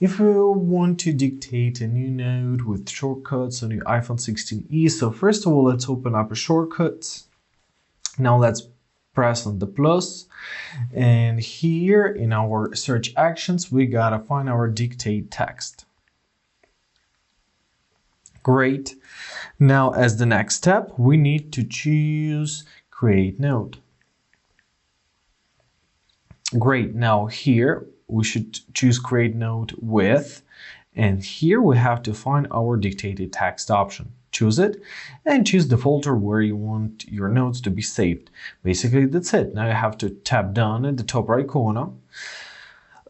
If we want to dictate a new note with shortcuts on your iPhone 16e, so first of all, let's open up a shortcuts. Now let's press on the plus, and here in our search actions, we gotta find our dictate text. Great. Now as the next step, we need to choose create note. Great. Now here we should choose create note with, and here we have to find our dictated text option. Choose it and choose the folder where you want your notes to be saved. Basically that's it. Now you have to tap down at the top right corner.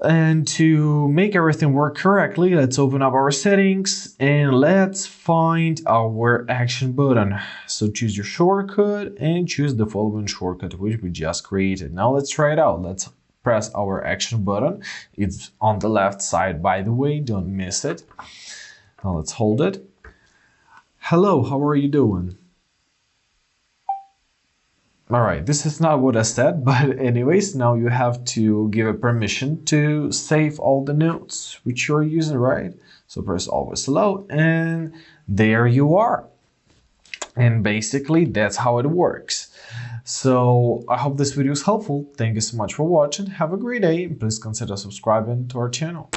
And to make everything work correctly, let's open up our settings and let's find our action button. So choose your shortcut and choose the following shortcut which we just created. Now let's try it out. Let's press our action button. It's on the left side, by the way, don't miss it. Now let's hold it. Hello, how are you doing? Alright, this is not what I said, but anyways, now you have to give a permission to save all the notes which you're using, right? So press always allow, and there you are. And basically that's how it works. So I hope this video is helpful. Thank you so much for watching. Have a great day. Please consider subscribing to our channel.